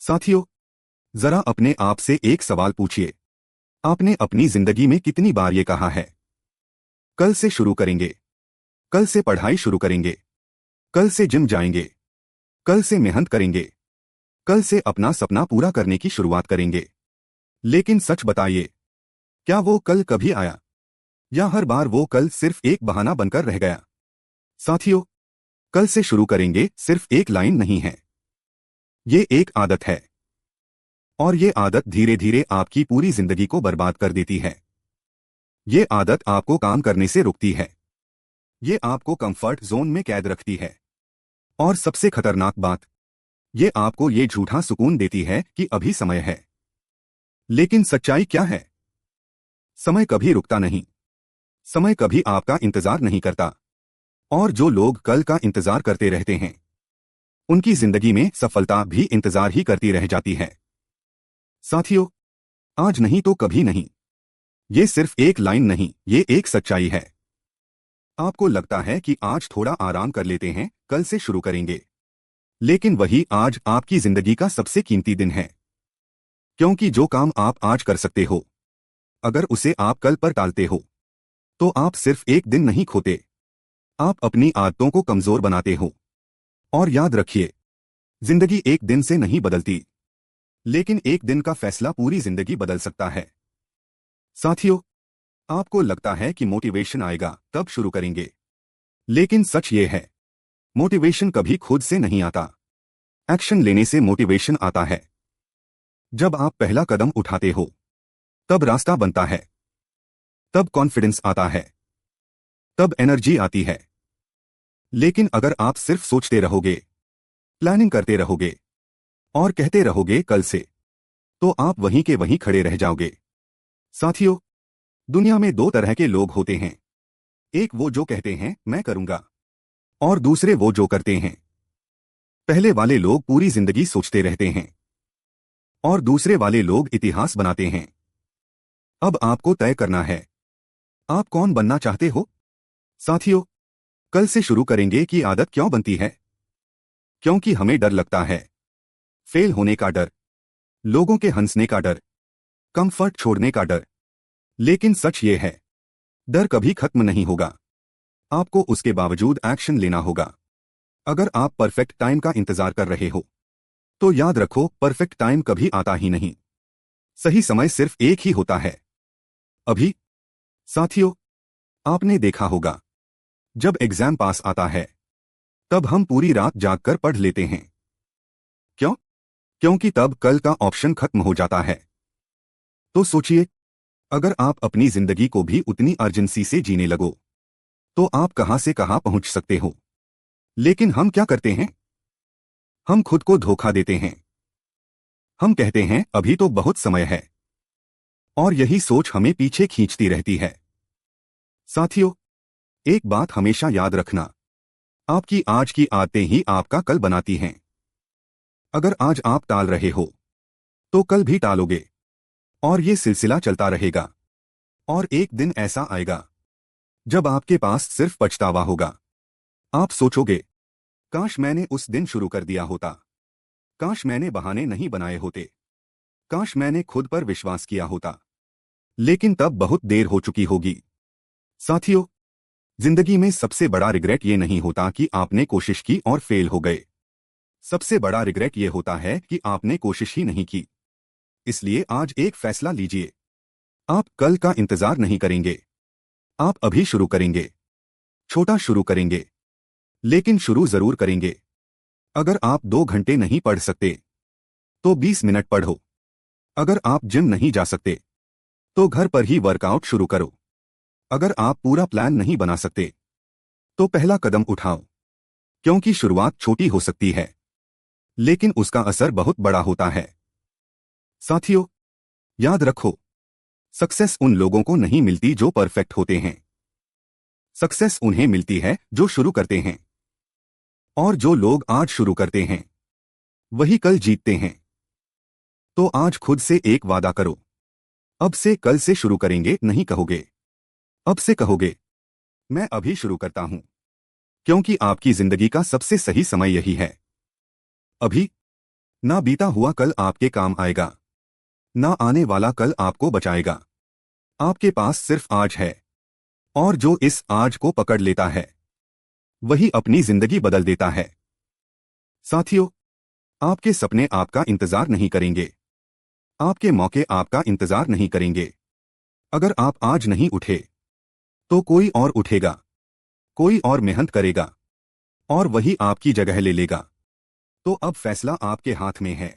साथियों, जरा अपने आप से एक सवाल पूछिए। आपने अपनी जिंदगी में कितनी बार ये कहा है, कल से शुरू करेंगे, कल से पढ़ाई शुरू करेंगे, कल से जिम जाएंगे, कल से मेहनत करेंगे, कल से अपना सपना पूरा करने की शुरुआत करेंगे। लेकिन सच बताइए, क्या वो कल कभी आया, या हर बार वो कल सिर्फ एक बहाना बनकर रह गया? साथियों, कल से शुरू करेंगे सिर्फ एक लाइन नहीं है, ये एक आदत है। और ये आदत धीरे धीरे आपकी पूरी जिंदगी को बर्बाद कर देती है। ये आदत आपको काम करने से रोकती है, ये आपको कंफर्ट जोन में कैद रखती है, और सबसे खतरनाक बात, ये आपको ये झूठा सुकून देती है कि अभी समय है। लेकिन सच्चाई क्या है? समय कभी रुकता नहीं, समय कभी आपका इंतजार नहीं करता। और जो लोग कल का इंतजार करते रहते हैं, उनकी जिंदगी में सफलता भी इंतजार ही करती रह जाती है। साथियों, आज नहीं तो कभी नहीं, ये सिर्फ एक लाइन नहीं, ये एक सच्चाई है। आपको लगता है कि आज थोड़ा आराम कर लेते हैं, कल से शुरू करेंगे। लेकिन वही आज आपकी जिंदगी का सबसे कीमती दिन है। क्योंकि जो काम आप आज कर सकते हो, अगर उसे आप कल पर टालते हो, तो आप सिर्फ एक दिन नहीं खोते, आप अपनी आदतों को कमजोर बनाते हो। और याद रखिए, जिंदगी एक दिन से नहीं बदलती, लेकिन एक दिन का फैसला पूरी जिंदगी बदल सकता है। साथियों, आपको लगता है कि मोटिवेशन आएगा तब शुरू करेंगे, लेकिन सच ये है, मोटिवेशन कभी खुद से नहीं आता। एक्शन लेने से मोटिवेशन आता है। जब आप पहला कदम उठाते हो, तब रास्ता बनता है, तब कॉन्फिडेंस आता है, तब एनर्जी आती है। लेकिन अगर आप सिर्फ सोचते रहोगे, प्लानिंग करते रहोगे, और कहते रहोगे कल से, तो आप वहीं के वहीं खड़े रह जाओगे। साथियों, दुनिया में दो तरह के लोग होते हैं। एक वो जो कहते हैं मैं करूंगा, और दूसरे वो जो करते हैं। पहले वाले लोग पूरी जिंदगी सोचते रहते हैं, और दूसरे वाले लोग इतिहास बनाते हैं। अब आपको तय करना है, आप कौन बनना चाहते हो? साथियों, कल से शुरू करेंगे की आदत क्यों बनती है? क्योंकि हमें डर लगता है। फेल होने का डर, लोगों के हंसने का डर, कंफर्ट छोड़ने का डर। लेकिन सच ये है, डर कभी खत्म नहीं होगा। आपको उसके बावजूद एक्शन लेना होगा। अगर आप परफेक्ट टाइम का इंतजार कर रहे हो, तो याद रखो, परफेक्ट टाइम कभी आता ही नहीं। सही समय सिर्फ एक ही होता है, अभी। साथियों, आपने देखा होगा, जब एग्जाम पास आता है, तब हम पूरी रात जागकर पढ़ लेते हैं। क्यों? क्योंकि तब कल का ऑप्शन खत्म हो जाता है। तो सोचिए, अगर आप अपनी जिंदगी को भी उतनी अर्जेंसी से जीने लगो, तो आप कहां से कहां पहुंच सकते हो। लेकिन हम क्या करते हैं? हम खुद को धोखा देते हैं। हम कहते हैं अभी तो बहुत समय है, और यही सोच हमें पीछे खींचती रहती है। साथियों, एक बात हमेशा याद रखना, आपकी आज की आदतें ही आपका कल बनाती हैं। अगर आज आप टाल रहे हो, तो कल भी टालोगे, और ये सिलसिला चलता रहेगा। और एक दिन ऐसा आएगा, जब आपके पास सिर्फ पछतावा होगा। आप सोचोगे, काश मैंने उस दिन शुरू कर दिया होता, काश मैंने बहाने नहीं बनाए होते, काश मैंने खुद पर विश्वास किया होता। लेकिन तब बहुत देर हो चुकी होगी। साथियों, जिंदगी में सबसे बड़ा रिग्रेट ये नहीं होता कि आपने कोशिश की और फेल हो गए। सबसे बड़ा रिग्रेट ये होता है कि आपने कोशिश ही नहीं की। इसलिए आज एक फैसला लीजिए, आप कल का इंतजार नहीं करेंगे, आप अभी शुरू करेंगे। छोटा शुरू करेंगे, लेकिन शुरू जरूर करेंगे। अगर आप 2 घंटे नहीं पढ़ सकते, तो 20 मिनट पढ़ो। अगर आप जिम नहीं जा सकते, तो घर पर ही वर्कआउट शुरू करो। अगर आप पूरा प्लान नहीं बना सकते, तो पहला कदम उठाओ। क्योंकि शुरुआत छोटी हो सकती है, लेकिन उसका असर बहुत बड़ा होता है। साथियों, याद रखो, सक्सेस उन लोगों को नहीं मिलती जो परफेक्ट होते हैं। सक्सेस उन्हें मिलती है जो शुरू करते हैं। और जो लोग आज शुरू करते हैं, वही कल जीतते हैं। तो आज खुद से एक वादा करो, अब से कल से शुरू करेंगे नहीं कहोगे, अब से कहोगे मैं अभी शुरू करता हूं। क्योंकि आपकी जिंदगी का सबसे सही समय यही है, अभी। ना बीता हुआ कल आपके काम आएगा, ना आने वाला कल आपको बचाएगा। आपके पास सिर्फ आज है, और जो इस आज को पकड़ लेता है वही अपनी जिंदगी बदल देता है। साथियों, आपके सपने आपका इंतजार नहीं करेंगे, आपके मौके आपका इंतजार नहीं करेंगे। अगर आप आज नहीं उठे तो कोई और उठेगा, कोई और मेहनत करेगा, और वही आपकी जगह ले लेगा। तो अब फैसला आपके हाथ में है।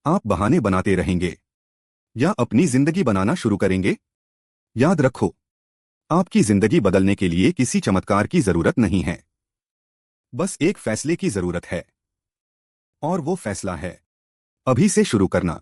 आप बहाने बनाते रहेंगे या अपनी जिंदगी बनाना शुरू करेंगे? याद रखो, आपकी जिंदगी बदलने के लिए किसी चमत्कार की जरूरत नहीं है, बस एक फैसले की जरूरत है। और वो फैसला है अभी से शुरू करना।